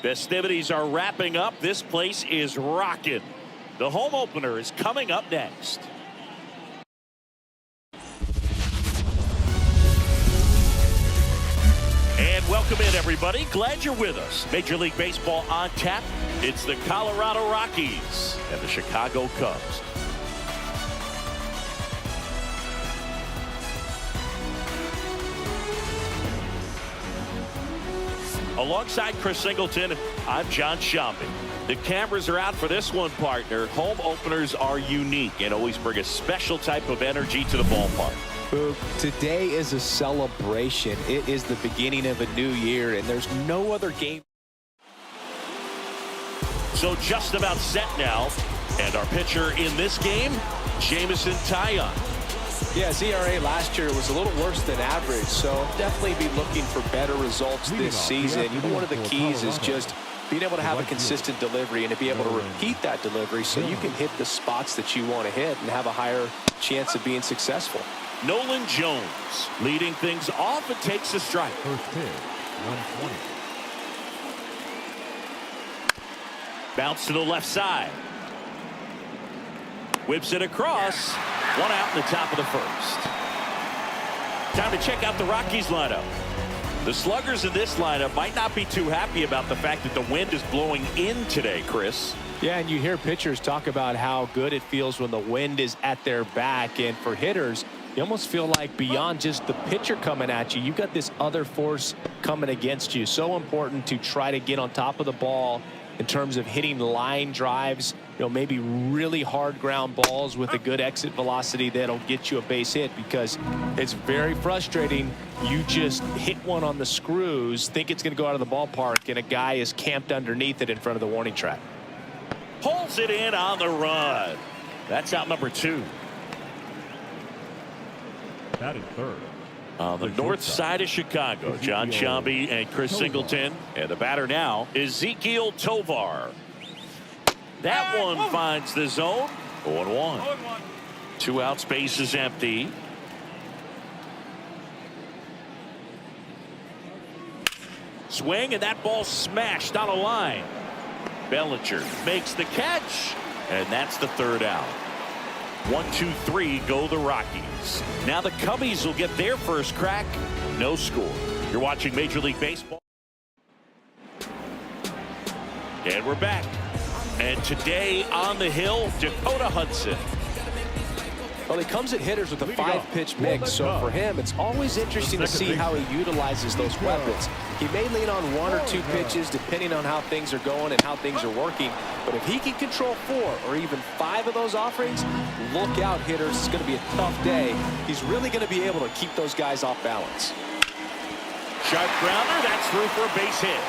Festivities are wrapping up. This place is rocking. The home opener is coming up next. And welcome in, everybody. Glad you're with us. Major League Baseball on tap. It's the Colorado Rockies and the Chicago Cubs. Alongside Chris Singleton, I'm John Shambi. The cameras are out for this one, partner. Home openers are unique and always bring a special type of energy to the ballpark. Today is a celebration. It is the beginning of a new year, and there's no other game. So just about set now. And our pitcher in this game, Jameson Taillon. Yeah, his ERA last year was a little worse than average, so definitely be looking for better results this season. You know, one of the keys is just being able to have a consistent delivery and to be able to repeat that delivery so you can hit the spots that you want to hit and have a higher chance of being successful. Nolan Jones leading things off and takes a strike. First pitch, 120. Bounce to the left side. Whips it across. One out in the top of the first. Time to check out the Rockies lineup. The sluggers in this lineup might not be too happy about the fact that the wind is blowing in today, Chris. Yeah, and you hear pitchers talk about how good it feels when the wind is at their back. And for hitters, you almost feel like beyond just the pitcher coming at you, you've got this other force coming against you. So important to try to get on top of the ball in terms of hitting line drives, you know, maybe really hard ground balls with a good exit velocity that'll get you a base hit, because it's very frustrating. You just hit one on the screws, think it's going to go out of the ballpark, and a guy is camped underneath it in front of the warning track. Pulls it in on the run. That's out number 2. Batting third. On the north side of Chicago, John Shambi and Chris Singleton. And the batter now is Ezequiel Tovar. That one finds the zone. 0-1. 2 outs, base is empty. Swing, and that ball smashed on a line. Bellinger makes the catch, and that's the 3rd out. 1, 2, 3 go the Rockies. Now the Cubbies will get their first crack. No score. You're watching Major League Baseball. And we're back. And today on the hill, Dakota Hudson. Well, he comes at hitters with a 5-pitch mix, so for him, it's always interesting to see how he utilizes those weapons. He may lean on 1 or 2 pitches depending on how things are going and how things are working, but if he can control 4 or even 5 of those offerings, look out, hitters. It's going to be a tough day. He's really going to be able to keep those guys off balance. Sharp grounder, that's through for a base hit.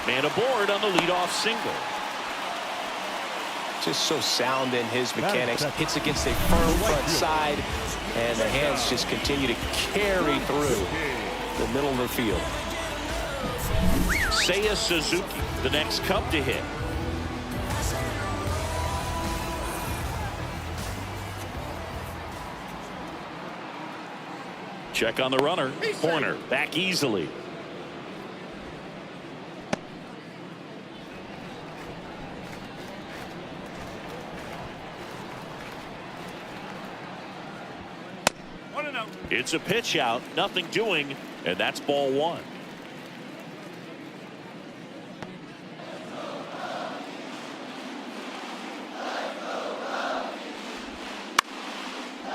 Man aboard on the leadoff single. Just so sound in his mechanics. Hits against a firm front side, and the hands just continue to carry through the middle of the field. Seiya Suzuki, the next Cub to hit. Check on the runner. Horner back easily. It's a pitch out, nothing doing, and that's ball 1.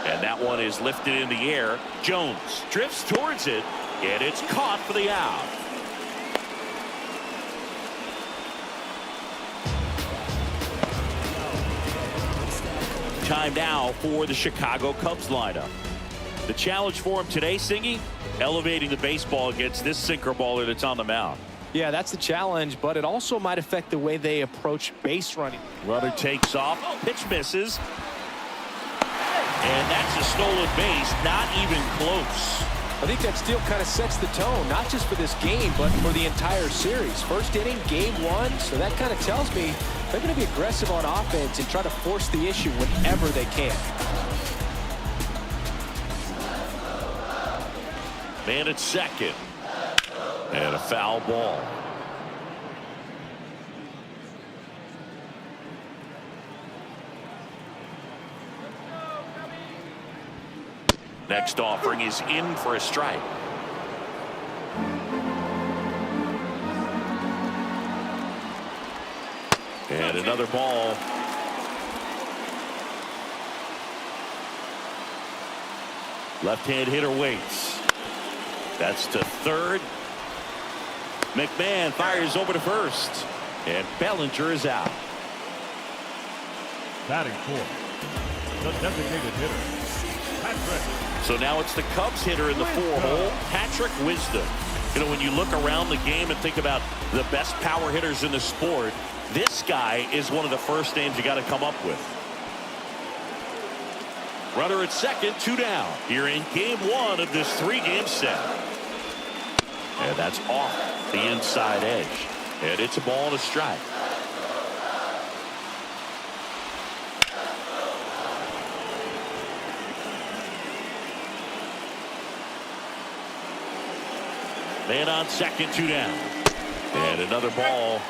And that one is lifted in the air. Jones drifts towards it, and it's caught for the out. Time now for the Chicago Cubs lineup. The challenge for him today, Singy, elevating the baseball against this sinker baller that's on the mound. Yeah, that's the challenge, but it also might affect the way they approach base running. Runner takes off, pitch misses. And that's a stolen base, not even close. I think that still kind of sets the tone, not just for this game, but for the entire series. First inning, game 1, so that kind of tells me they're going to be aggressive on offense and try to force the issue whenever they can. Man at second. And a foul ball. Next offering is in for a strike. And another ball. Left-hand hitter waits. That's to third. McMahon fires over to first. And Bellinger is out. Batting fourth, the designated hitter, Patrick. So now it's the Cubs hitter in the four-hole, Patrick Wisdom. You know, when you look around the game and think about the best power hitters in the sport, this guy is one of the first names you got to come up with. Runner at second, 2 down. Here in game 1 of this 3-game set. And that's off the inside edge. And it's a ball and a strike. Man on second, 2 down. And another ball.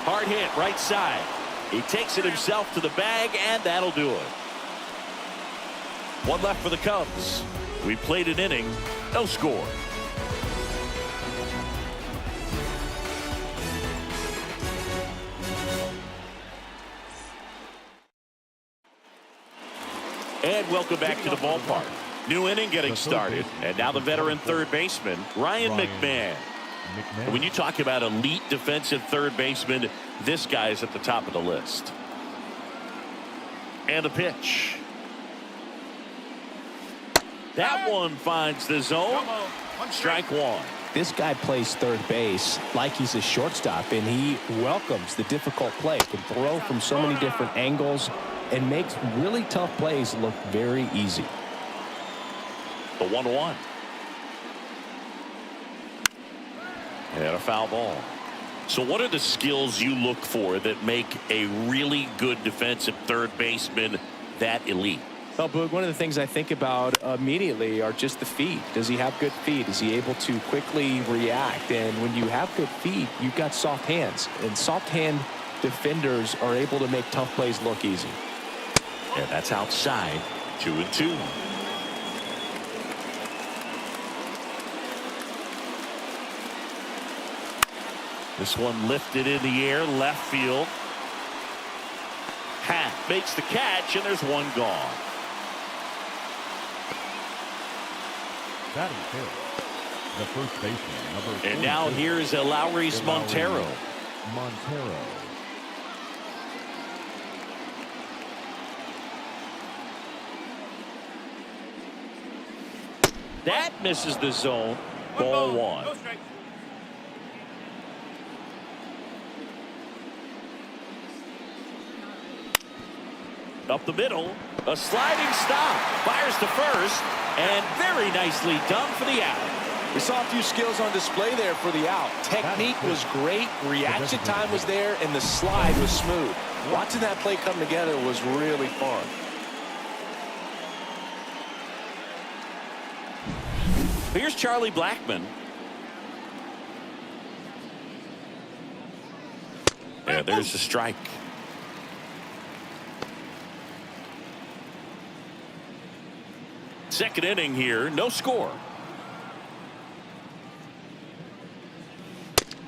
Hard hit right side. He takes it himself to the bag, and that'll do it. One left for the Cubs. We played an inning, no score. And welcome back to the ballpark. New inning getting started, and now the veteran third baseman, Ryan McMahon. When you talk about elite defensive third baseman, this guy is at the top of the list. And a pitch. That one finds the zone. Strike one. This guy plays third base like he's a shortstop, and he welcomes the difficult play. Can throw from so many different angles and makes really tough plays look very easy. The 1-1. And a foul ball. So what are the skills you look for that make a really good defensive third baseman that elite? Well, Boog, one of the things I think about immediately are just the feet. Does he have good feet? Is he able to quickly react? And when you have good feet, you've got soft hands. And soft hand defenders are able to make tough plays look easy. And that's outside. 2-2. This one lifted in the air, left field. Hack makes the catch, and there's one gone. Batting fifth, the first baseman, number And now here's Lowry's Montero. Montero. That misses the zone. Ball one. Up the middle, a sliding stop, fires to first, and very nicely done for the out. We saw a few skills on display there for the out. Technique was great, reaction time was there, and the slide was smooth. Watching that play come together was really fun. Here's Charlie Blackmon. Yeah, there's the strike. Second inning here, no score.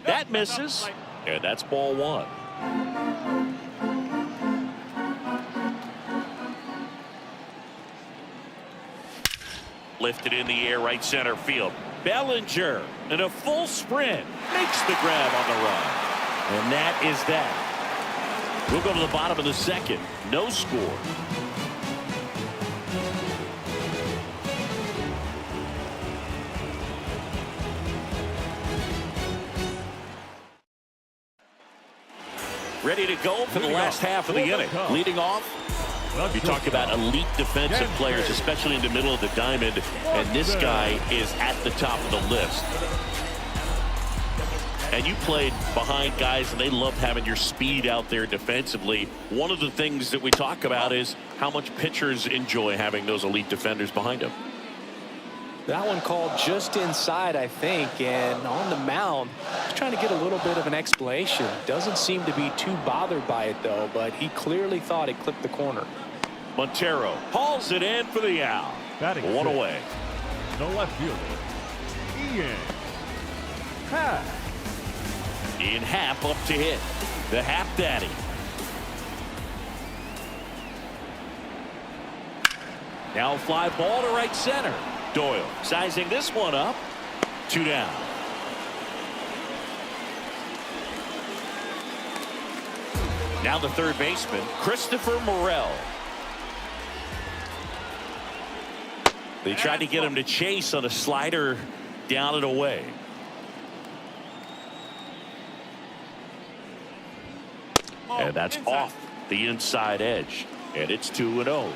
That misses, and that's ball one. Lifted in the air, right center field. Bellinger in a full sprint makes the grab on the run. And that is that. We'll go to the bottom of the second. No score. Ready to go for the last half of the inning. Leading off, you talk about elite defensive players, especially in the middle of the diamond, and this guy is at the top of the list. And you played behind guys, and they love having your speed out there defensively. One of the things that we talk about is how much pitchers enjoy having those elite defenders behind them. That one called just inside, I think, and on the mound, he's trying to get a little bit of an explanation. Doesn't seem to be too bothered by it, though, but he clearly thought it clipped the corner. Montero hauls it in for the out. One away. No left fielder. Ian Happ. Ian Happ up to hit. The Happ Daddy. Now a fly ball to right center. Doyle sizing this one up. 2 down. Now the third baseman, Christopher Morel. They tried to get him to chase on a slider down and away. And that's off the inside edge. And it's 2-0.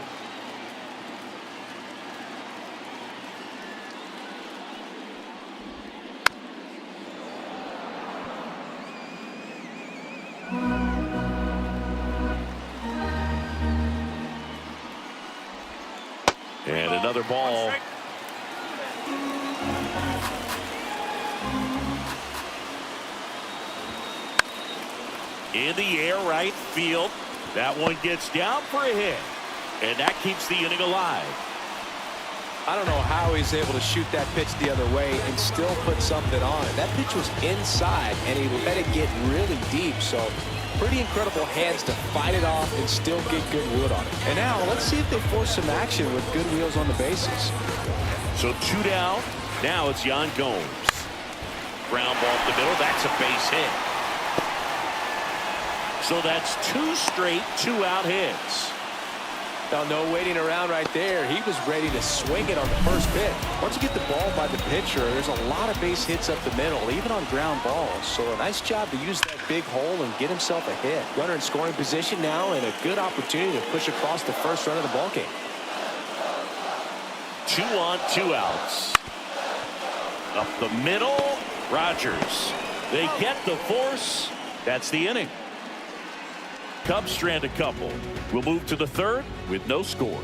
And another ball. In the air, right field. That one gets down for a hit. And that keeps the inning alive. I don't know how he's able to shoot that pitch the other way and still put something on it. That pitch was inside, and he let it get really deep. So pretty incredible hands to fight it off and still get good wood on it. And now let's see if they force some action with good wheels on the bases. So 2 down. Now it's Yan Gomes. Ground ball up the middle. That's a base hit. So that's 2 straight 2-out hits. Now, no waiting around right there. He was ready to swing it on the first pitch. Once you get the ball by the pitcher, there's a lot of base hits up the middle, even on ground balls. So a nice job to use that big hole and get himself a hit. Runner in scoring position now, and a good opportunity to push across the first run of the ballgame. 2 on, 2 outs. Up the middle, Rogers. They get the force. That's the inning. Cubs strand a couple. We'll move to the third with no score.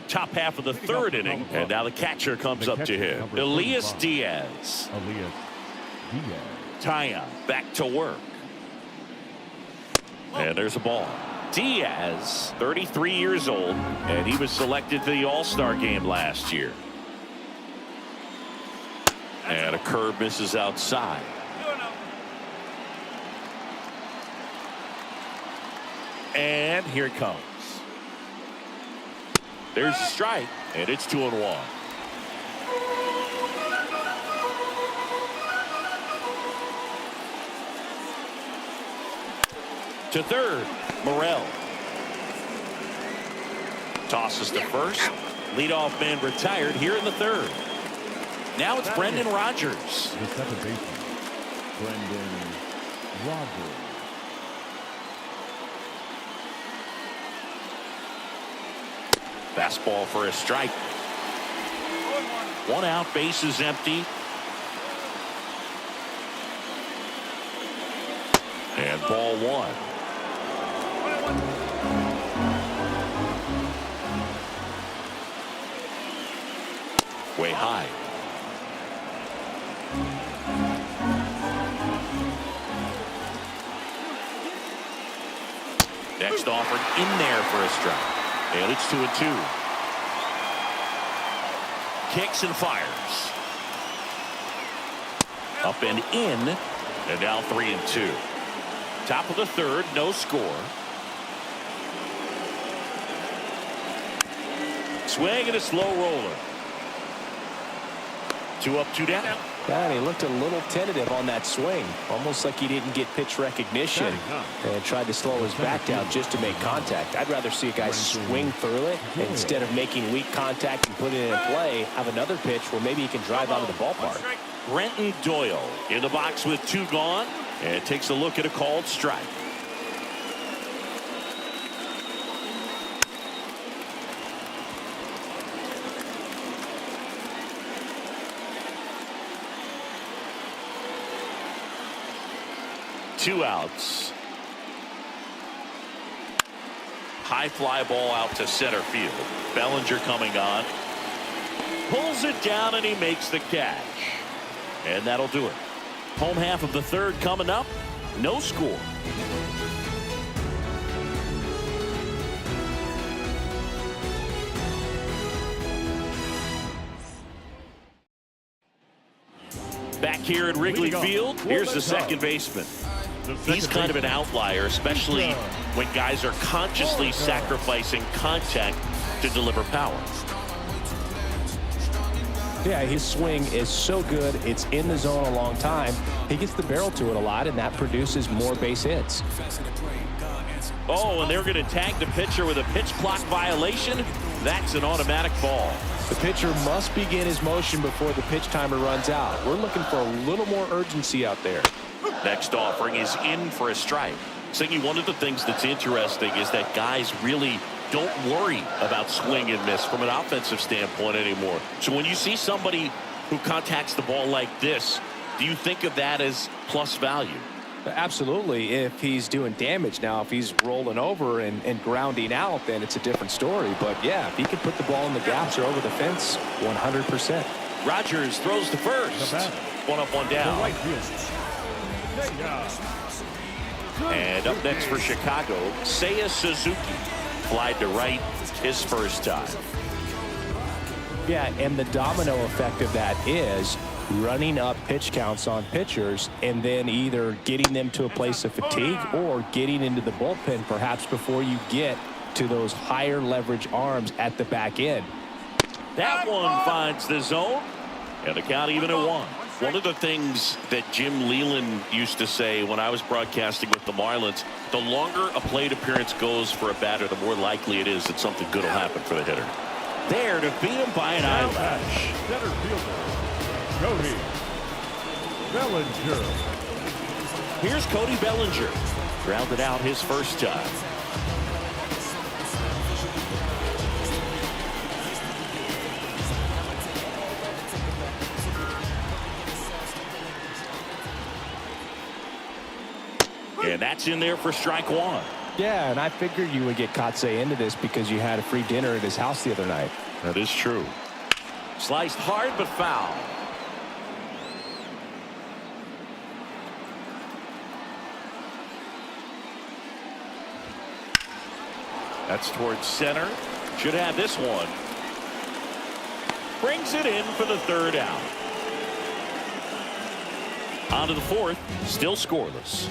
Top half of the third inning, and now the catcher comes up to him. Elias Diaz. Taya back to work. And there's a ball. Diaz, 33 years old, and he was selected to the All-Star game last year. And a curve misses outside. And here it comes. There's a strike, and it's 2-1. To third, Morel. Tosses to first. Leadoff man retired here in the third. Now it's Brendan Rodgers. The second baseman, Brendan Rodgers. Fastball for a strike. 1 out, base is empty. And ball 1. Way high. Next offered in there for a strike. And it's 2-2. Kicks and fires. Up and in. And now 3-2. Top of the third, no score. Swing and a slow roller. 2 up, 2 down. And he looked a little tentative on that swing, almost like he didn't get pitch recognition and tried to slow his back down just to make contact. I'd rather see a guy swing through it instead of making weak contact and putting it in play, have another pitch where maybe he can drive out of the ballpark. Brenton Doyle in the box with 2 gone, and takes a look at a called strike. Two outs. High fly ball out to center field. Bellinger coming on. Pulls it down and he makes the catch. And that'll do it. Home half of the third coming up. No score. Back here at Wrigley Field, here's the second baseman. He's kind of an outlier, especially when guys are consciously sacrificing contact to deliver power. Yeah, his swing is so good. It's in the zone a long time. He gets the barrel to it a lot, and that produces more base hits. Oh, and they're going to tag the pitcher with a pitch clock violation. That's an automatic ball. The pitcher must begin his motion before the pitch timer runs out. We're looking for a little more urgency out there. Next offering is in for a strike. Siggy, one of the things that's interesting is that guys really don't worry about swing and miss from an offensive standpoint anymore. So when you see somebody who contacts the ball like this, do you think of that as plus value? Absolutely, if he's doing damage. Now, if he's rolling over and grounding out, then it's a different story. But yeah, if he can put the ball in the gaps or over the fence, 100%. Rogers throws to first. One up, one down. And up next for Chicago, Seiya Suzuki. Flied to right his first time. Yeah, and the domino effect of that is running up pitch counts on pitchers and then either getting them to a place of fatigue or getting into the bullpen perhaps before you get to those higher leverage arms at the back end. That one finds the zone, and the count even at one. One of the things that Jim Leland used to say when I was broadcasting with the Marlins, the longer a plate appearance goes for a batter, the more likely it is that something good will happen for the hitter. There to beat him by an eyelash. Center fielder, Cody Bellinger. Here's Cody Bellinger. Grounded out his first time. And that's in there for strike one. Yeah, and I figured you would get Kotsay into this because you had a free dinner at his house the other night. That is true. Sliced hard but foul. That's towards center. Should have this one. Brings it in for the third out. On to the fourth. Still scoreless.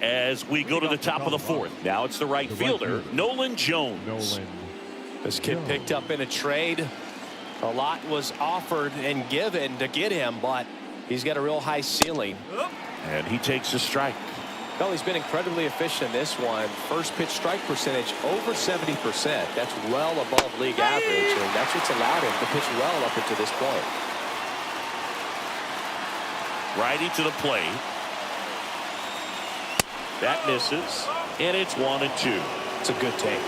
As we go to the top of the fourth. Now it's the right fielder, Nolan Jones. This kid picked up in a trade. A lot was offered and given to get him, but he's got a real high ceiling. And he takes a strike. Well, he's been incredibly efficient in this one. First pitch strike percentage over 70%. That's well above league average, and that's what's allowed him to pitch well up until this point. Righty to the plate. That misses, and it's 1-2. It's a good take.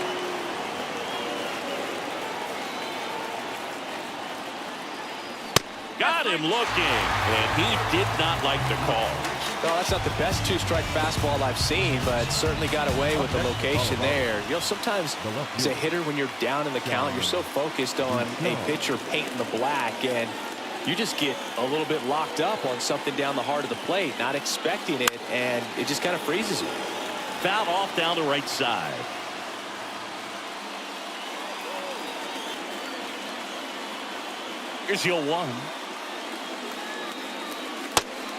Got him looking, and he did not like the call. Well, that's not the best two-strike fastball I've seen, but certainly got away with the location there. You know, sometimes as a hitter, when you're down in the count, you're so focused on a pitcher painting the black, and you just get a little bit locked up on something down the heart of the plate, not expecting it, and it just kind of freezes you. Foul off down the right side. Here's your one.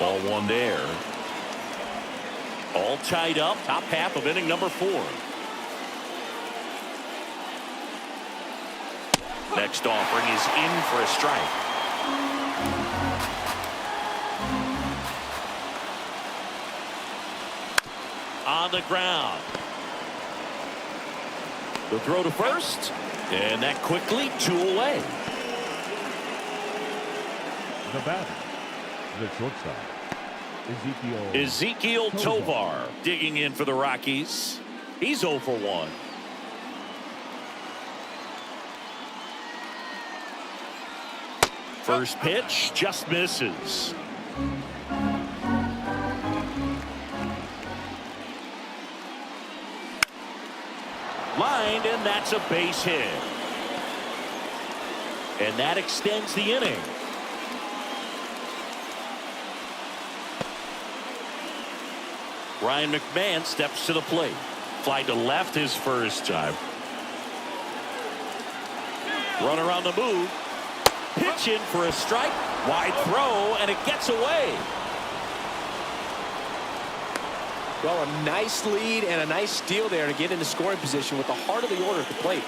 Ball one there. All tied up. Top half of inning number 4. Next offering is in for a strike. On the ground. The throw to first. And that quickly 2 away. The batter, the shortstop, Ezekiel Tovar digging in for the Rockies. He's 0 for 1. First pitch just misses. Lined, and that's a base hit. And that extends the inning. Ryan McMahon steps to the plate. Fly to left his first time. Runner on the move. Pitch in for a strike. Wide throw, and it gets away. Well, a nice lead and a nice steal there to get into scoring position with the heart of the order at the plate.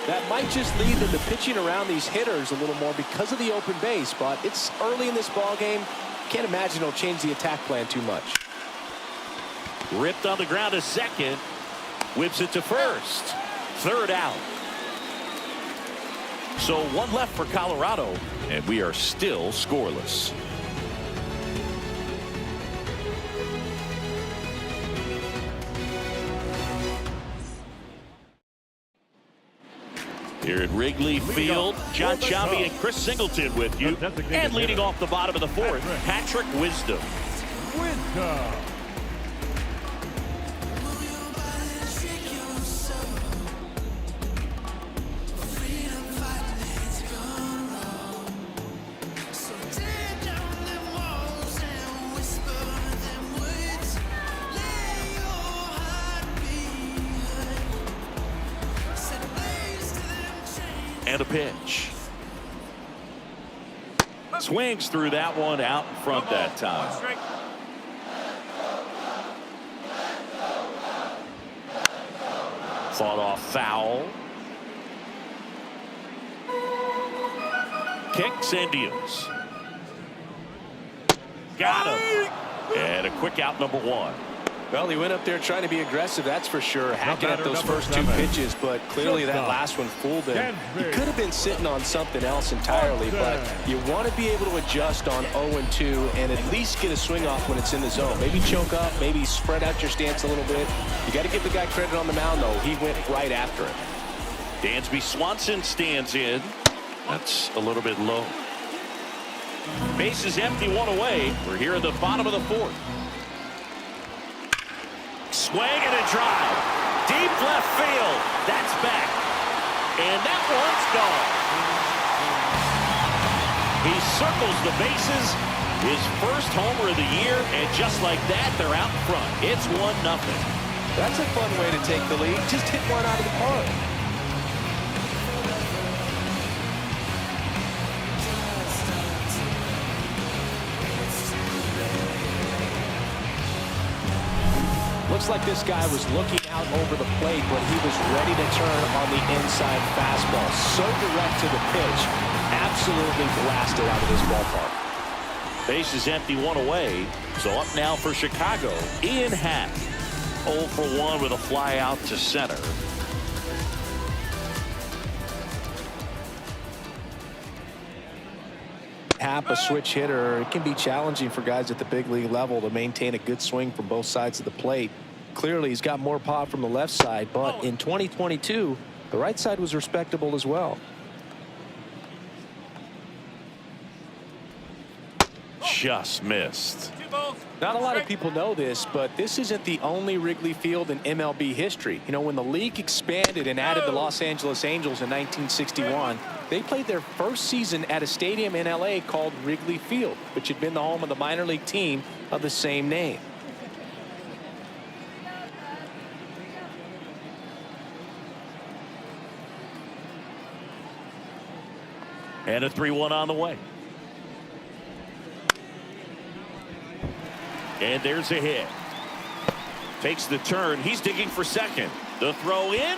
That might just lead them to pitching around these hitters a little more because of the open base, but it's early in this ball game. Can't imagine it'll change the attack plan too much. Ripped on the ground to second. Whips it to first. Third out. So one left for Colorado, and we are still scoreless. Here at Wrigley Field, John Chambi and Chris Singleton with you. And leading off the bottom of the fourth, Patrick Wisdom. And a pitch. Swings through that one out in front that time. Fought off foul. Kicks and deals. Got him. And a quick out, number one. Well, he went up there trying to be aggressive, that's for sure, hacking at those first two pitches, but clearly that last one fooled him. He could have been sitting on something else entirely, but you want to be able to adjust on 0-2 and at least get a swing off when it's in the zone. Maybe choke up, maybe spread out your stance a little bit. You got to give the guy credit on the mound, though. He went right after it. Dansby Swanson stands in. That's a little bit low. Base is empty, one away. We're here at the bottom of the fourth. Swing and a drive. Deep left field. That's back. And that one's gone. He circles the bases. His first homer of the year. And just like that, they're out in front. It's 1-0. That's a fun way to take the lead. Just hit one out of the park. Looks like this guy was looking out over the plate, but he was ready to turn on the inside fastball. So direct to the pitch. Absolutely blasted out of this ballpark. Base is empty, one away. So up now for Chicago, Ian Happ. 0 for 1 with a fly out to center. Happ, a switch hitter, it can be challenging for guys at the big league level to maintain a good swing from both sides of the plate. Clearly, he's got more pop from the left side, but in 2022, the right side was respectable as well. Just missed. Not a lot of people know this, but this isn't the only Wrigley Field in MLB history. You know, when the league expanded and added the Los Angeles Angels in 1961, they played their first season at a stadium in LA called Wrigley Field, which had been the home of the minor league team of the same name. And a 3-1 on the way. And there's a hit. Takes the turn. He's digging for second. The throw in.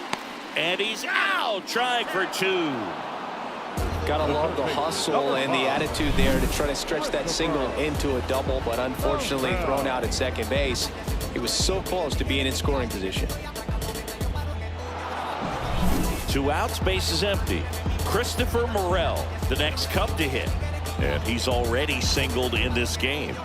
And he's out. Trying for two. Gotta love the hustle and the attitude there to try to stretch that single into a double, but unfortunately thrown out at second base. He was so close to being in scoring position. 2 outs, base is empty. Christopher Morel, the next Cub to hit. And he's already singled in this game.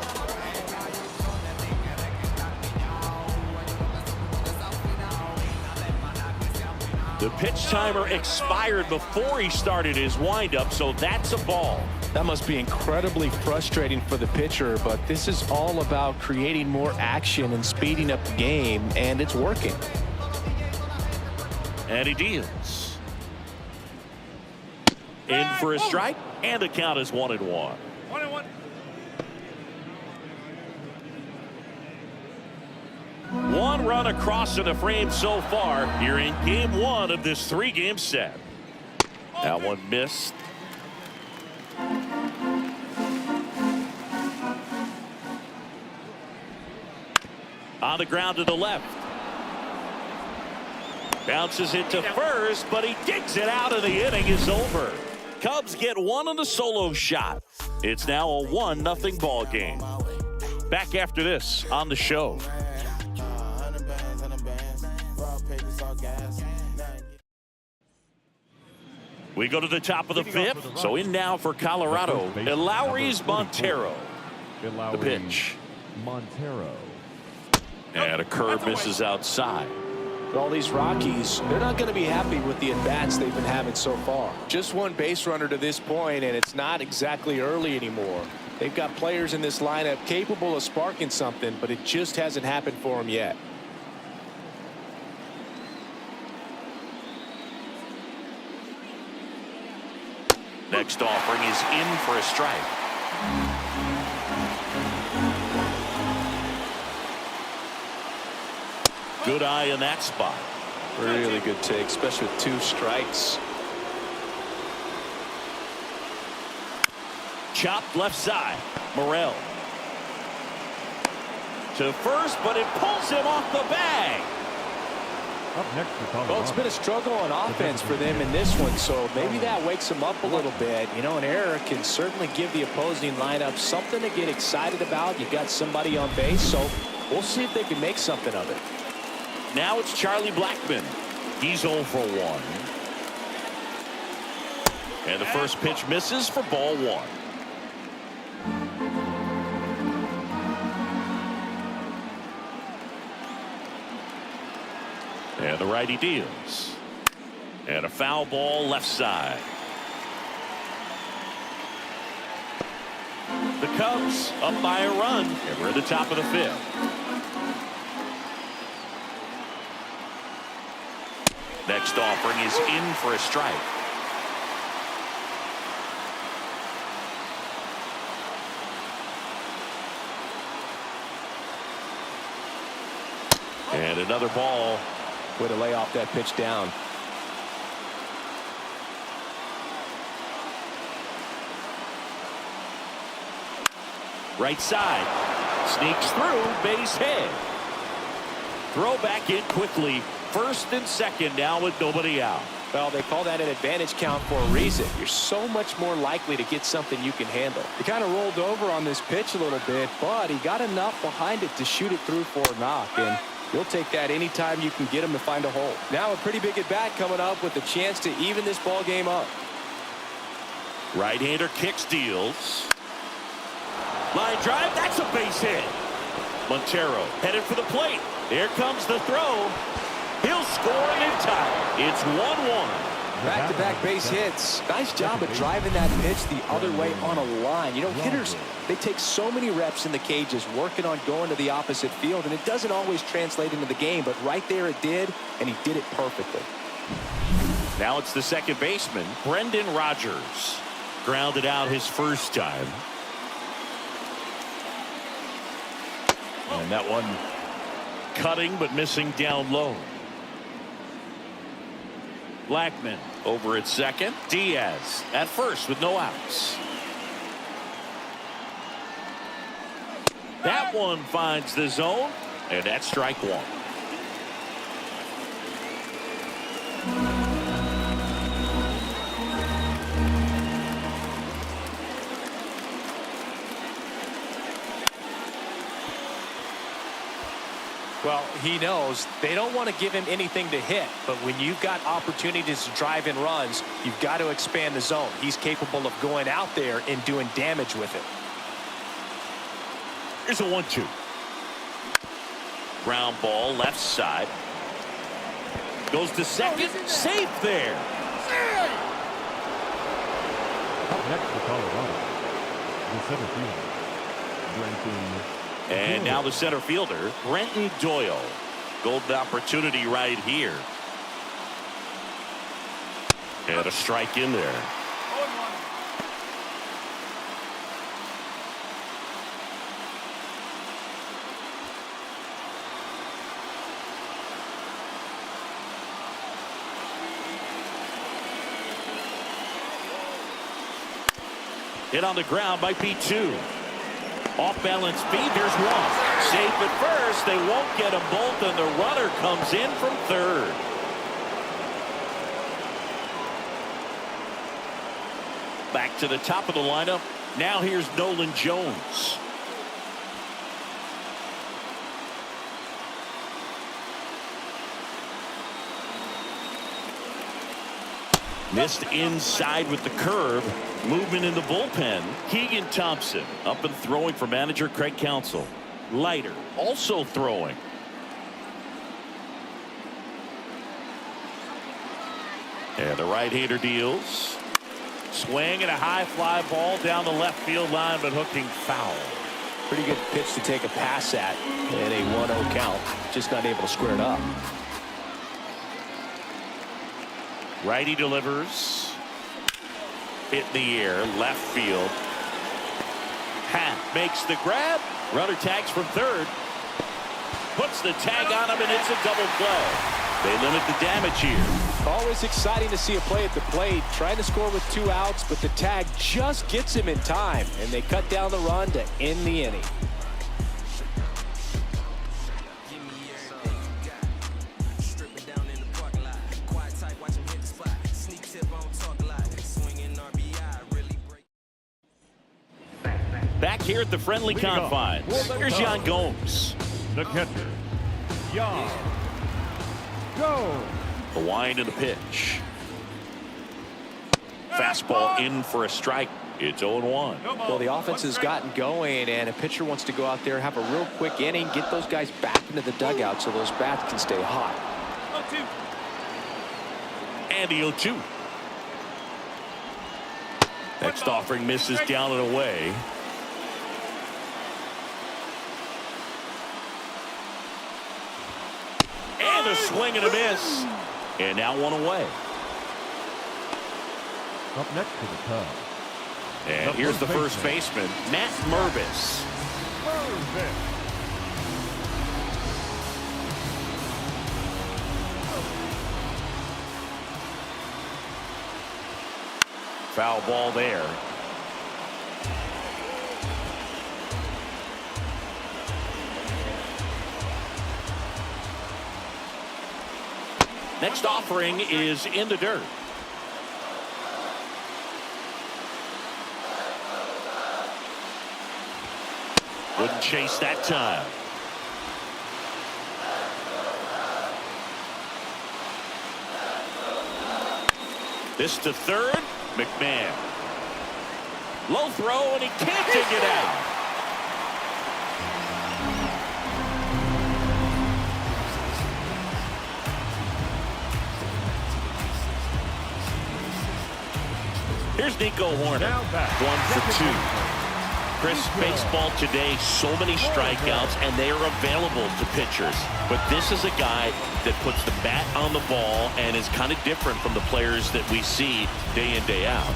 The pitch timer expired before he started his windup, so that's a ball. That must be incredibly frustrating for the pitcher, but this is all about creating more action and speeding up the game, and it's working. And he deals. In for a strike, and the count is 1-1. 1-1. One run across in the frame so far here in game 1 of this 3-game set. That one missed. On the ground to the left. Bounces it to first, but he digs it out, and the inning is over. Cubs get one on the solo shot. It's now a 1-0 ball game. Back after this on the show. We go to the top of the 5th. So in now for Colorado, Lowry's Montero. The pitch. Montero. And a curve misses outside. All these Rockies, they're not going to be happy with the at-bats they've been having so far. Just one base runner to this point, and it's not exactly early anymore. They've got players in this lineup capable of sparking something, but it just hasn't happened for them yet. Next offering is in for a strike. Good eye in that spot. Really good take, especially with 2 strikes. Chopped left side. Morel. To first, but it pulls him off the bag. Up next for Colorado. Well, it's been a struggle on offense for them in this one, so maybe that wakes them up a little bit. You know, an error can certainly give the opposing lineup something to get excited about. You've got somebody on base, so we'll see if they can make something of it. Now it's Charlie Blackmon. He's 0 for 1. And the first pitch misses for ball 1. And the righty deals. And a foul ball left side. The Cubs up by a run, and we're at the top of the 5th. Next offering is in for a strike. And another ball. Way to lay off that pitch down. Right side. Sneaks through, base hit. Throw back in quickly. First and second now with nobody out. Well, they call that an advantage count for a reason. You're so much more likely to get something you can handle. He kind of rolled over on this pitch a little bit, but he got enough behind it to shoot it through for a knock. And you'll take that anytime you can get him to find a hole. Now a pretty big at bat coming up with a chance to even this ball game up. Right-hander kicks, deals. Line drive, that's a base hit. Montero headed for the plate. There comes the throw. He'll score it in time. It's 1-1. Back-to-back base hits. Nice job of driving that pitch the other way on a line. You know, hitters, they take so many reps in the cages working on going to the opposite field, and it doesn't always translate into the game, but right there it did, and he did it perfectly. Now it's the second baseman, Brendan Rodgers. Grounded out his first time. And that one cutting but missing down low. Blackmon over at second. Diaz at first with no outs. That one finds the zone, and that's strike 1. Well, he knows they don't want to give him anything to hit, but when you've got opportunities to drive in runs, you've got to expand the zone. He's capable of going out there and doing damage with it. Here's a 1-2. Ground ball left side. Goes to second. Safe there. Up next for Colorado, the center fielder, Brenton. And now the center fielder, Brenton Doyle. Golden opportunity right here. And a strike in there. Hit on the ground might be two. Off balance feed, there's one. Safe at first, they won't get them both, and the runner comes in from third. Back to the top of the lineup. Now here's Nolan Jones. Missed inside with the curve. Movement in the bullpen. Keegan Thompson up and throwing for manager Craig Counsell. Leiter also throwing. And the right-hander deals. Swing and a high fly ball down the left field line, but hooking foul. Pretty good pitch to take a pass at in a 1-0 count. Just not able to square it up. Righty delivers. Hit in the air, left field. Makes the grab. Runner tags from third. Puts the tag on him, and it's a double play. They limit the damage here. Always exciting to see a play at the plate. Trying to score with 2 outs, but the tag just gets him in time, and they cut down the run to end the inning. Back here at the friendly confines. Here's Yan Gomes. The catcher, Yan Gomes. The wind and the pitch. Fastball in for a strike. It's 0-1. Well, the offense has gotten going, and a pitcher wants to go out there, have a real quick inning, get those guys back into the dugout so those bats can stay hot. And the 0-2. Next offering misses down and away. And a swing and a miss. And now one away. Up next to the Cubs. And here's the first baseman, Matt Mervis. Foul ball there. Next offering is in the dirt. Wouldn't chase that time. This to third. McMahon. Low throw, and he can't dig it out. Here's Nico Horner. 1 for 2. Chris, baseball today, so many strikeouts, and they are available to pitchers. But this is a guy that puts the bat on the ball and is kind of different from the players that we see day in, day out.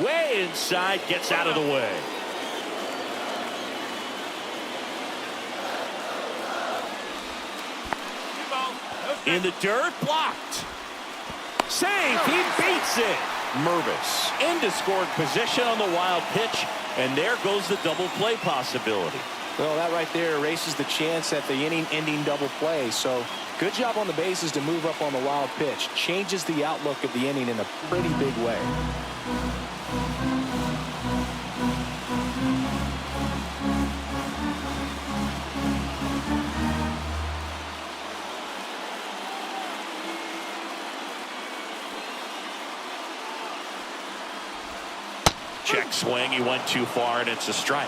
Way inside, gets out of the way. In the dirt, blocked. Save, he beats it. Mervis into scoring position on the wild pitch, and there goes the double play possibility. Well, that right there erases the chance at the inning-ending double play. So good job on the bases to move up on the wild pitch. Changes the outlook of the inning in a pretty big way. Check swing. He went too far, and it's a strike.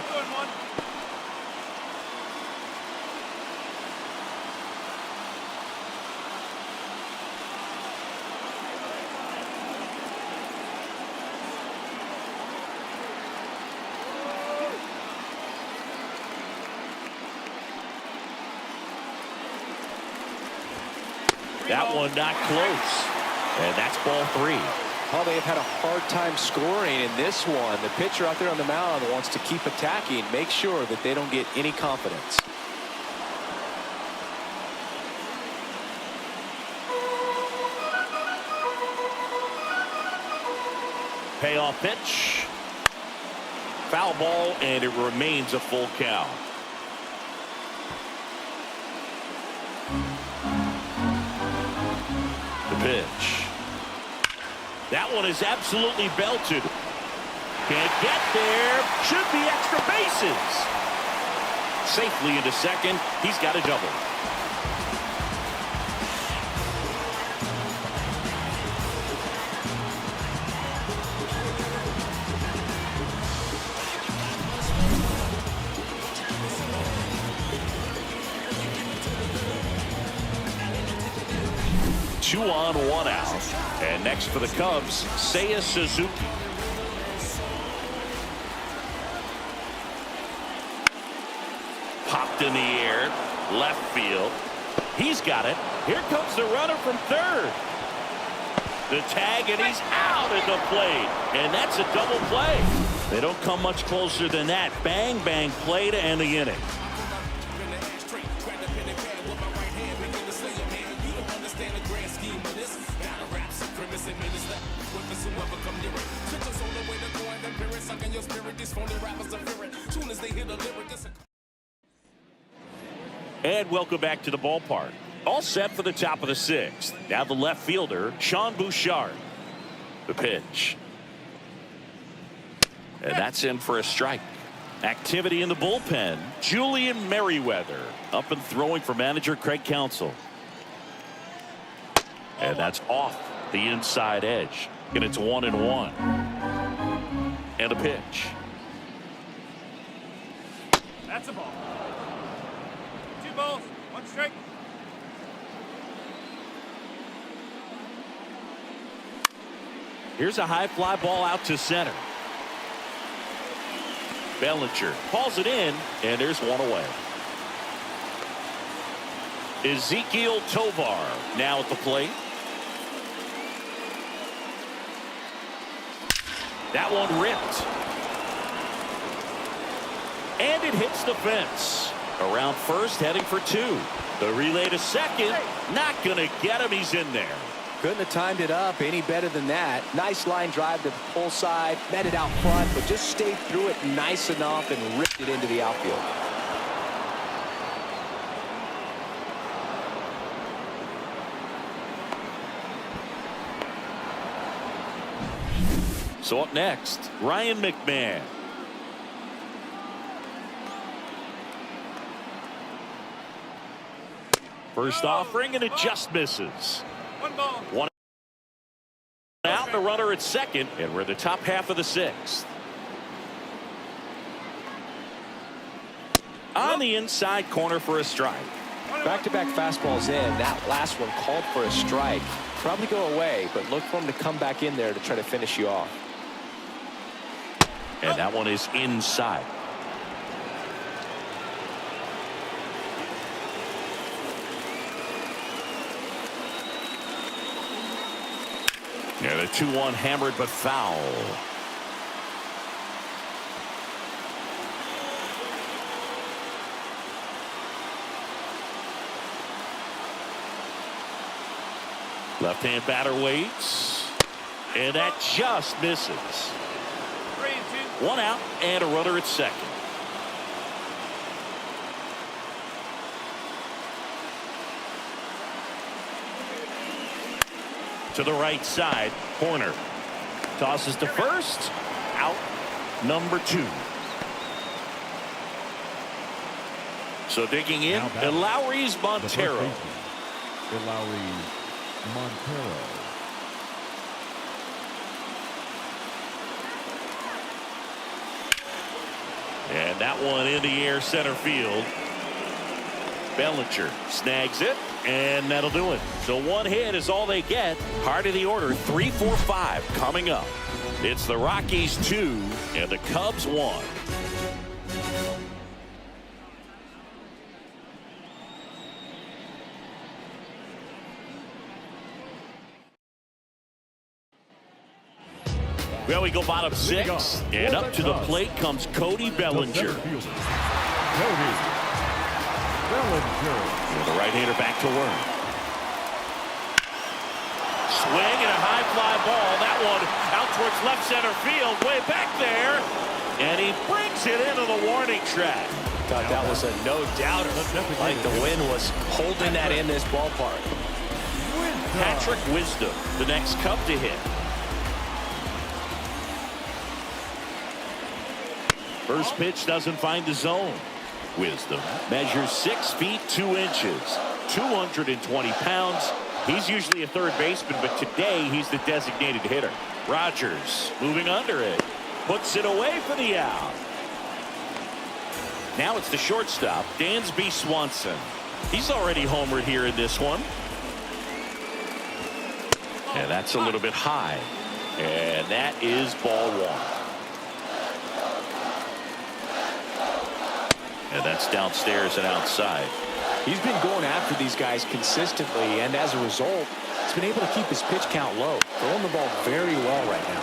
That one not close. And that's ball 3. Well, they have had a hard time scoring in this one. The pitcher out there on the mound wants to keep attacking, make sure that they don't get any confidence. Payoff pitch. Foul ball, and it remains a full count. The pitch. That one is absolutely belted. Can't get there. Should be extra bases. Safely into second. He's got a double. Two on, one out. And next for the Cubs, Seiya Suzuki. Popped in the air, left field. He's got it. Here comes the runner from third. The tag, and he's out at the plate. And that's a double play. They don't come much closer than that. Bang, bang play to end the inning. And welcome back to the ballpark. All set for the top of the 6th. Now the left fielder, Sean Bouchard. The pitch. And that's in for a strike. Activity in the bullpen. Julian Merriweather up and throwing for manager Craig Counsell. And that's off the inside edge. And it's 1-1. And a pitch. That's a ball. 2 balls, 1 strike. Here's a high fly ball out to center. Bellinger hauls it in, and there's one away. Ezekiel Tovar now at the plate. That one ripped. And it hits the fence. Around first, heading for 2. The relay to second. Not going to get him. He's in there. Couldn't have timed it up any better than that. Nice line drive to the pull side. Met it out front, but just stayed through it nice enough and ripped it into the outfield. So up next, Ryan McMahon. First offering, and it just misses. 1 ball. 1 out, the runner at second, and we're in the top half of the 6th. On the inside corner for a strike. Back-to-back fastballs in. That last one called for a strike. Probably go away, but look for him to come back in there to try to finish you off. And that one is inside. And a 2-1 hammered but foul. Left-hand batter waits. And that just misses. 3-2. 1 out and a runner at second. To the right side, corner. Tosses to first. Out number 2. So digging in, Lowry's Montero. Lowry's Montero. And that one in the air center field. Bellinger snags it, and that'll do it. So one hit is all they get. Heart of the order, 3, 4, 5 coming up. It's the Rockies 2 and the Cubs 1. Well, we go bottom 6, and up to the plate comes Cody Bellinger. Cody Bellinger. And the right-hander back to work. Swing and a high fly ball. That one out towards left center field, way back there. And he brings it into the warning track. Thought that was a no-doubter. Like the wind was holding that in this ballpark. Patrick Wisdom, the next Cub to hit. First pitch doesn't find the zone. Wisdom measures 6 feet 2 inches, 220 pounds. He's usually a third baseman, but today he's the designated hitter. Rogers moving under it, puts it away for the out. Now it's the shortstop, Dansby Swanson. He's already homered here in this one. And that's a little bit high. And that is ball 1. And that's downstairs and outside. He's been going after these guys consistently, and as a result, he's been able to keep his pitch count low. Throwing the ball very well right now.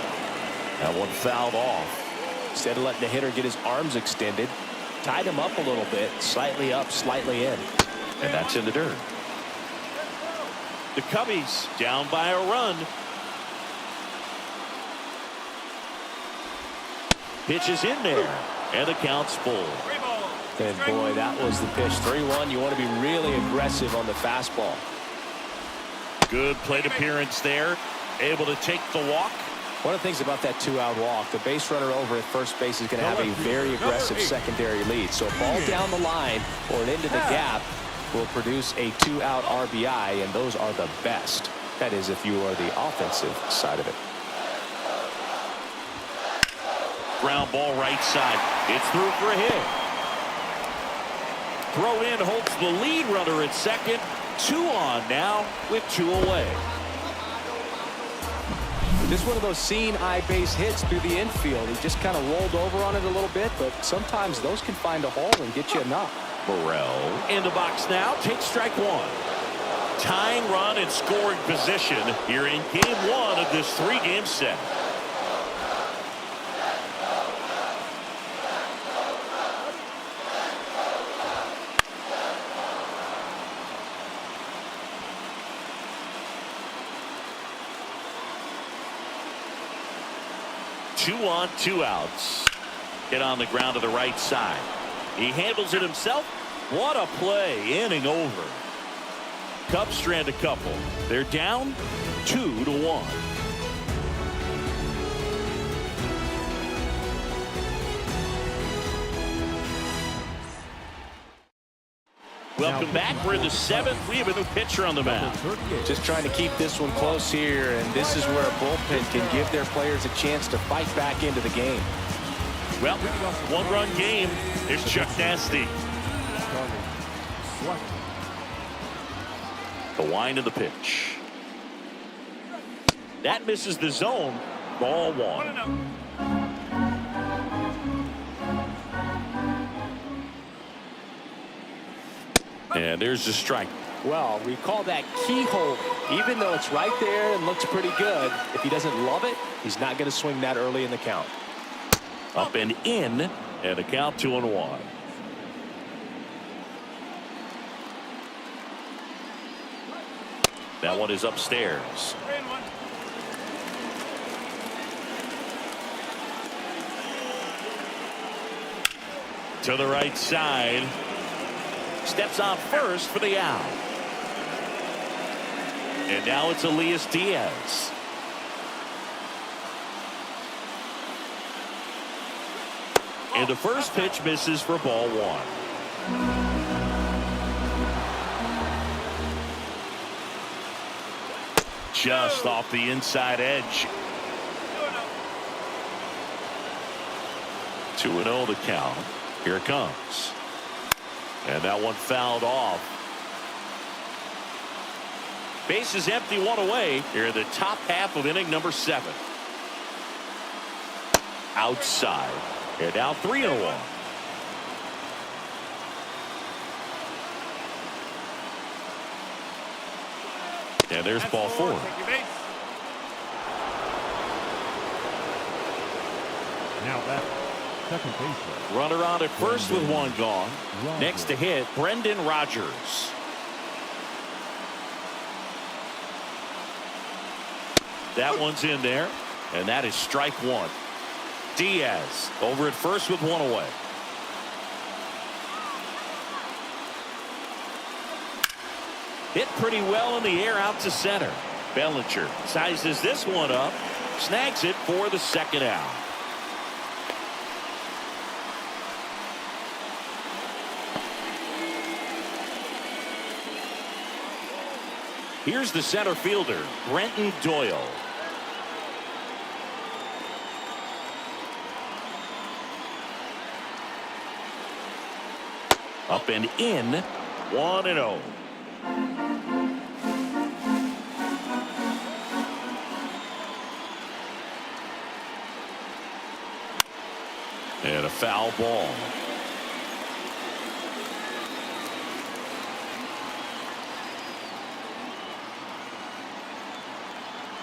That one fouled off. Instead of letting the hitter get his arms extended, tied him up a little bit, slightly up, slightly in. And that's in the dirt. The Cubbies down by a run. Pitch is in there, and the count's full. And boy, that was the pitch. 3-1. You want to be really aggressive on the fastball. Good plate appearance there. Able to take the walk. One of the things about that 2-out walk, the base runner over at first base is going to have a very aggressive secondary lead. So a ball down the line or into the gap will produce a 2-out RBI, and those are the best. That is, if you are the offensive side of it. Ground ball right side. It's through for a hit. Throw in holds the lead runner at second. 2 on now with 2 away. Just one of those seeing eye base hits through the infield. He just kind of rolled over on it a little bit, but sometimes those can find a hole and get you a knock. Burrell in the box now, takes strike 1. Tying run in scoring position here in game 1 of this 3-game set. Two on, 2 outs. Hit on the ground to the right side. He handles it himself. What a play, inning over. Cubs strand a couple. They're down 2-1. Welcome back. We're in the 7th. We have a new pitcher on the mound. Just trying to keep this one close here, and this is where a bullpen can give their players a chance to fight back into the game. Well, 1-run game. There's Chuck Nasty. The wind of the pitch. That misses the zone. Ball 1. And there's the strike. Well, we call that keyhole. Even though it's right there and looks pretty good, if he doesn't love it, he's not going to swing that early in the count. Up and in, and the count 2-1. That one is upstairs. To the right side. Steps on first for the out. And now it's Elias Diaz. And the first pitch misses for ball one. Just off the inside edge. 2-0 the count. Here it comes. And that one fouled off. Base is empty, one away. Here in the top half of inning number 7. Outside. And now 3-1. And there's ball 4. Now that second baseman. Runner on at first with one gone. Next to hit, Brendan Rodgers. That one's in there, and that is strike 1. Diaz over at first with one away. Hit pretty well in the air out to center. Bellinger sizes this one up, snags it for the second out. Here's the center fielder, Brenton Doyle. Up and in, 1-0. And a foul ball.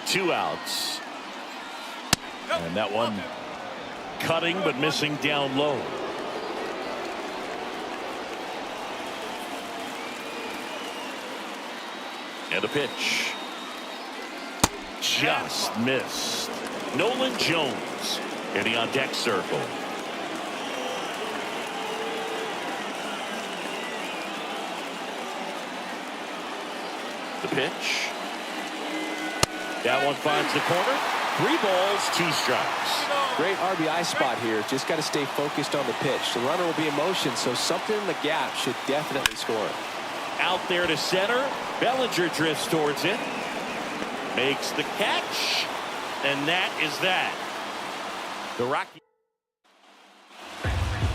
Two outs. And that one cutting but missing down low. And a pitch. Just missed. Nolan Jones hitting on deck circle. The pitch. That one finds the corner. 3 balls, 2 strikes. Great RBI spot here. Just got to stay focused on the pitch. The runner will be in motion, so something in the gap should definitely score. Out there to center. Bellinger drifts towards it. Makes the catch. And that is that. The Rockies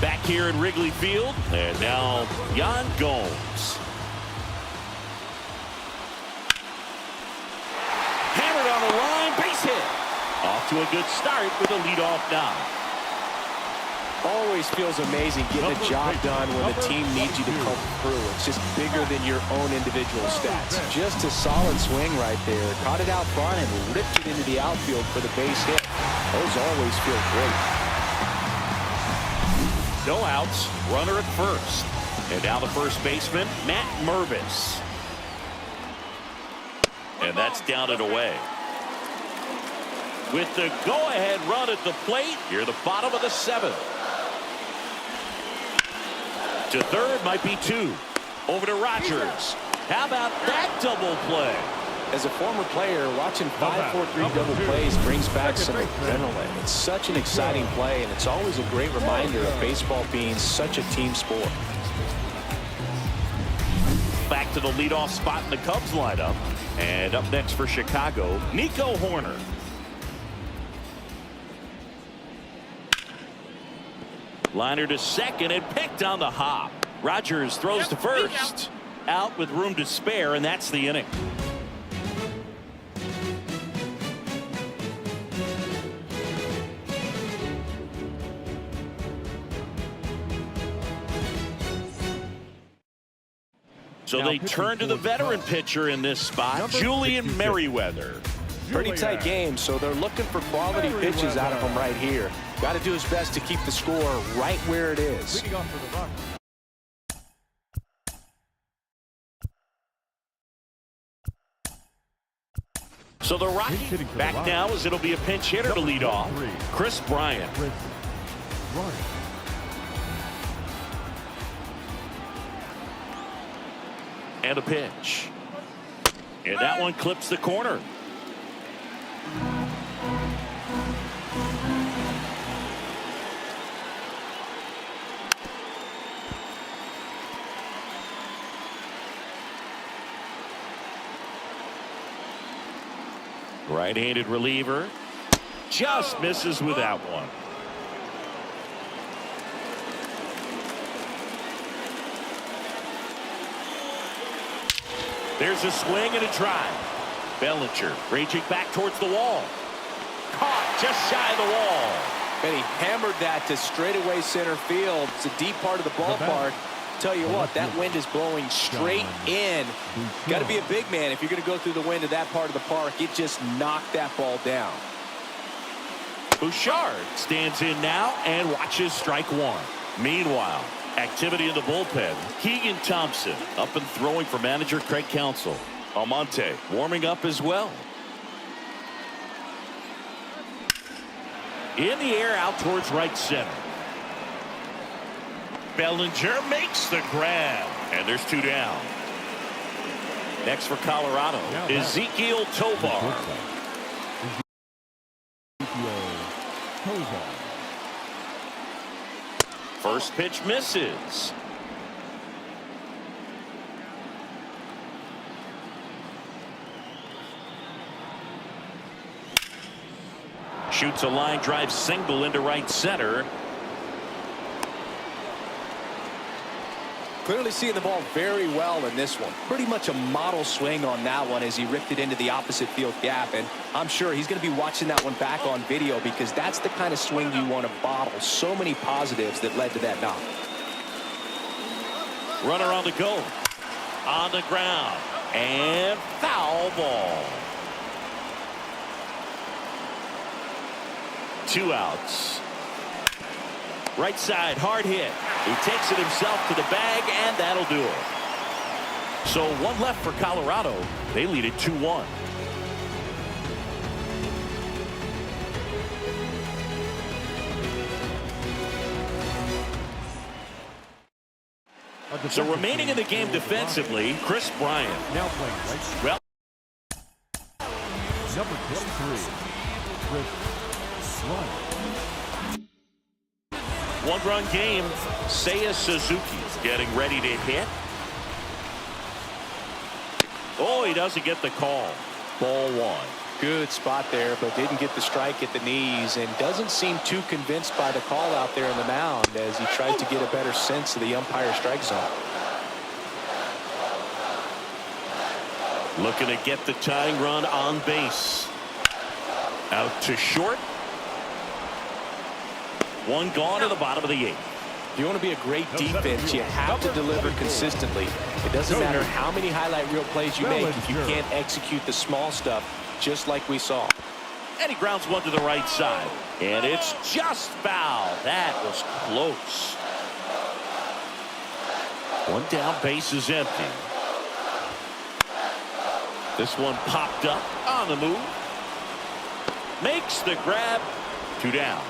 back here at Wrigley Field. And now Yan Gomes. Hammered on the line. Base hit. Off to a good start with a leadoff knock. Always feels amazing getting a job done when the team needs you to come through. It's just bigger than your own individual stats. Just a solid swing right there. Caught it out front and ripped it into the outfield for the base hit. Those always feel great. No outs. Runner at first. And now the first baseman, Matt Mervis. And that's down and away. With the go-ahead run at the plate, here the bottom of the 7th. To third might be 2. Over to Rodgers. How about that double play? As a former player, watching 5-4-3 double plays brings back some adrenaline. It's such an exciting play, and it's always a great reminder of baseball being such a team sport. Back to the leadoff spot in the Cubs lineup. And up next for Chicago, Nico Horner. Liner to second and picked on the hop. Rodgers throws to first. Out with room to spare, and that's the inning. So they turn to the veteran pitcher in this spot, Julian Merriweather. Pretty tight game, so they're looking for quality pitches out of him right here. Got to do his best to keep the score right where it is. So the Rockies back now as it'll be a pinch hitter to lead off, Chris Bryant. And a pitch. And that one clips the corner. Right-handed reliever. Just misses with that one. There's a swing and a drive. Bellinger reaching back towards the wall. Caught just shy of the wall. And he hammered that to straightaway center field. It's a deep part of the ballpark. Tell you what, that wind is blowing straight in. Got to be a big man if you're going to go through the wind of that part of the park. It just knocked that ball down. Bouchard stands in now and watches strike one. Meanwhile, activity in the bullpen. Keegan Thompson up and throwing for manager Craig Counsell. Almonte warming up as well. In the air out towards right center. Bellinger makes the grab. And there's two down. Next for Colorado, Ezequiel Tovar. First pitch misses. Shoots a line drive single into right center. Clearly seeing the ball very well in this one. Pretty much a model swing on that one as he ripped it into the opposite field gap. And I'm sure he's going to be watching that one back on video because that's the kind of swing you want to bottle. So many positives that led to that knock. Runner on the go. On the ground. And foul ball. 2 outs. Right side, hard hit. He takes it himself to the bag, and that'll do it. So one left for Colorado. They lead it 2-1. So remaining in the game defensively, Chris Bryant. Now playing right. Well, Number 23, Chris Bryant. One-run game. Seiya Suzuki getting ready to hit. Oh, he doesn't get the call. Ball one. Good spot there, but didn't get the strike at the knees and doesn't seem too convinced by the call out there in the mound as he tried to get a better sense of the umpire strike zone. Looking to get the tying run on base. Out to short. One gone to the bottom of the 8th. If you want to be a great defense, you have to deliver consistently. It doesn't matter how many highlight reel plays you make if you can't execute the small stuff, just like we saw. And he grounds one to the right side. And it's just foul. That was close. One down, base is empty. This one popped up on the move. Makes the grab. 2 down.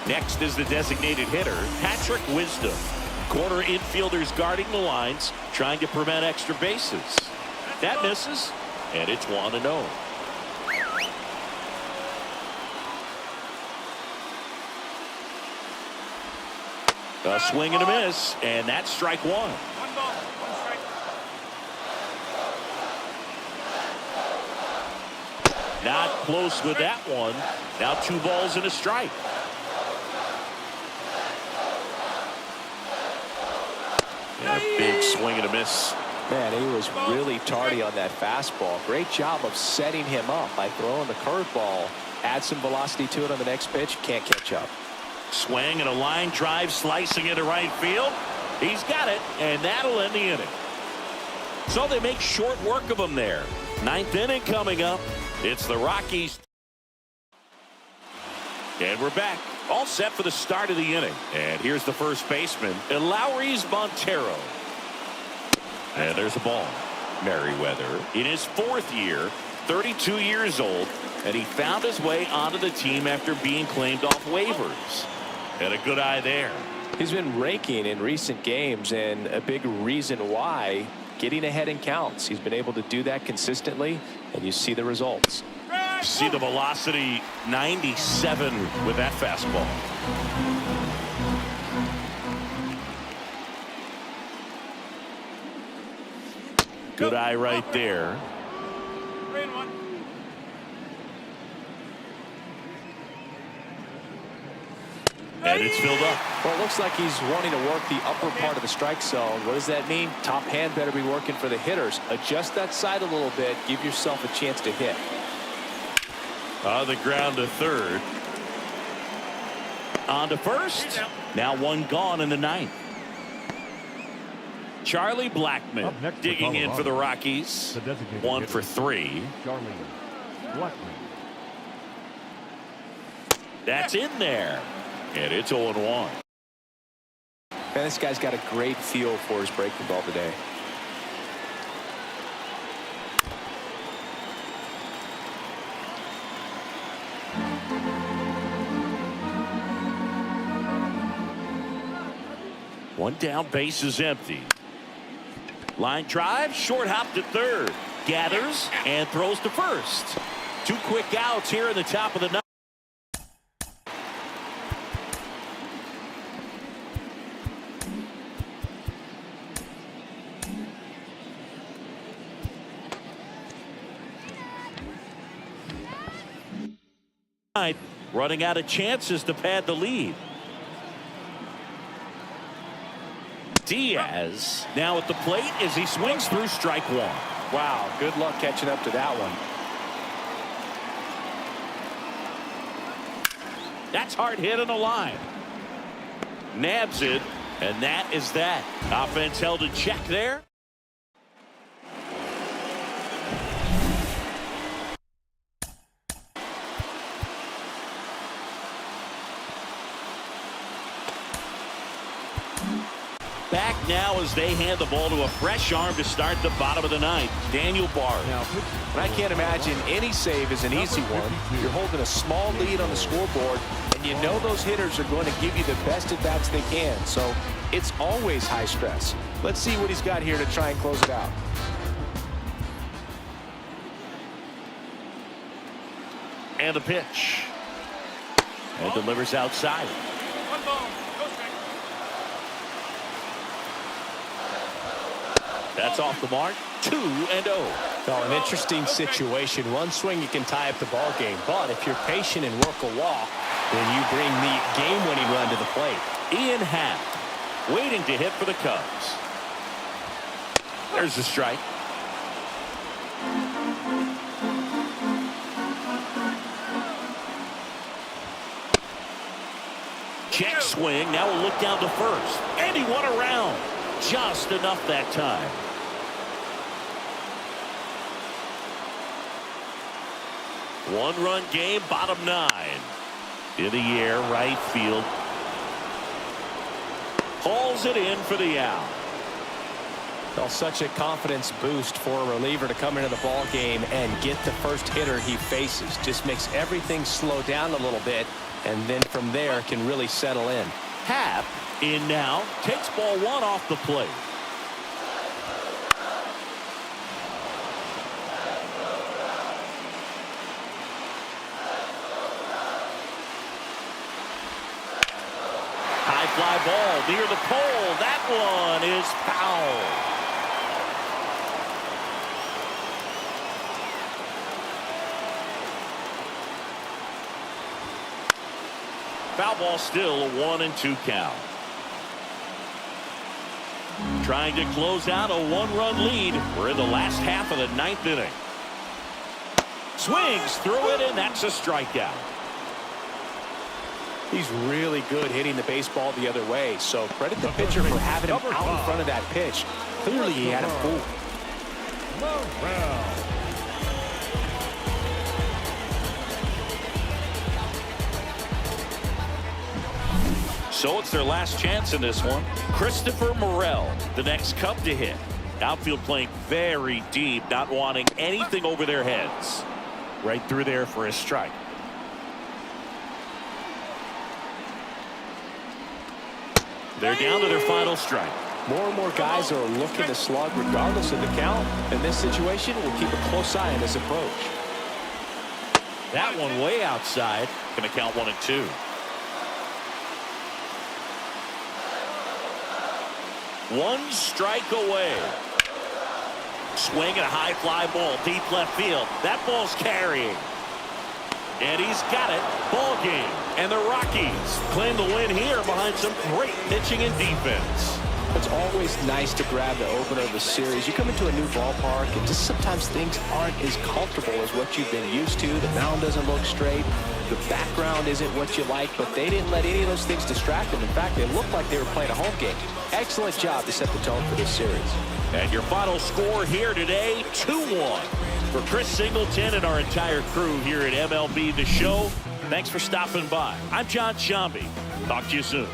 Next is the designated hitter, Patrick Wisdom. Corner infielders guarding the lines, trying to prevent extra bases. That misses, and it's 1-0. A swing and a miss, and that's strike one. 1 ball, 1 strike. Not close with that one. Now 2 balls and a strike. And a big swing and a miss. Man, he was really tardy on that fastball. Great job of setting him up by throwing the curveball. Add some velocity to it on the next pitch. Can't catch up. Swing and a line drive slicing into right field. He's got it, and that'll end the inning. So they make short work of him there. 9th inning coming up. It's the Rockies. And we're back. All set for the start of the inning. And here's the first baseman, Elauris Montero. And there's a ball. Merriweather in his 4th year, 32 years old, and he found his way onto the team after being claimed off waivers. And a good eye there. He's been raking in recent games, and a big reason why, getting ahead in counts. He's been able to do that consistently, and you see the results. See the velocity, 97 with that fastball. Good eye right there. 3-1. And it's filled up. Well, it looks like he's wanting to work the upper part of the strike zone. What does that mean? Top hand better be working for the hitters. Adjust that side a little bit. Give yourself a chance to hit. On the ground to third. On to first. Now one gone in the ninth. Charlie Blackmon digging in for the Rockies. 1 for 3. Charlie Blackmon. That's in there. And it's 0-1. Man, this guy's got a great feel for his breaking ball today. One down, base is empty. Line drive, short hop to third. Gathers and throws to first. 2 quick outs here in the top of the ninth. Running out of chances to pad the lead. Diaz now at the plate as he swings through strike 1. Wow, good luck catching up to that one. That's hard hit on the line. Nabs it, and that is that. Offense held in check there. Back now as they hand the ball to a fresh arm to start the bottom of the ninth. Daniel Bard. And I can't imagine any save is an easy one. You're holding a small lead on the scoreboard, and you know those hitters are going to give you the best at bats they can. So it's always high stress. Let's see what he's got here to try and close it out. And the pitch. And delivers outside. 1 ball. No strike. That's off the mark. 2-0. Oh, an interesting situation. One swing you can tie up the ball game, but if you're patient and work a walk, then you bring the game-winning run to the plate. Ian Happ waiting to hit for the Cubs. There's the strike. Check swing. Now we'll look down to first. And he won around. Just enough that time. One-run game, bottom 9. In the air, right field. Hauls it in for the out. Well, such a confidence boost for a reliever to come into the ball game and get the first hitter he faces. Just makes everything slow down a little bit, and then from there can really settle in. Happ in now, takes ball 1 off the plate. High fly ball near the pole. That one is foul. Foul ball, still a 1-2 count. Trying to close out a 1-run lead. We're in the last half of the 9th inning. Swings through it, and that's a strikeout. He's really good hitting the baseball the other way, so credit the pitcher for having him out in front of that pitch. Clearly he had him fooled. So it's their last chance in this one. Christopher Morel, the next Cub to hit. Outfield playing very deep, not wanting anything over their heads. Right through there for a strike. They're down to their final strike. More and more guys are looking to slug regardless of the count. In this situation, we'll keep a close eye on his approach. That one way outside. Going to count 1-2. One strike away. Swing and a high fly ball deep left field. That ball's carrying. And he's got it. Ball game. And the Rockies claim the win here behind some great pitching and defense. It's always nice to grab the opener of a series. You come into a new ballpark, and just sometimes things aren't as comfortable as what you've been used to. The mound doesn't look straight. The background isn't what you like, but they didn't let any of those things distract them. In fact, they looked like they were playing a home game. Excellent job to set the tone for this series. And your final score here today, 2-1. For Chris Singleton and our entire crew here at MLB The Show, thanks for stopping by. I'm John Shambi. Talk to you soon.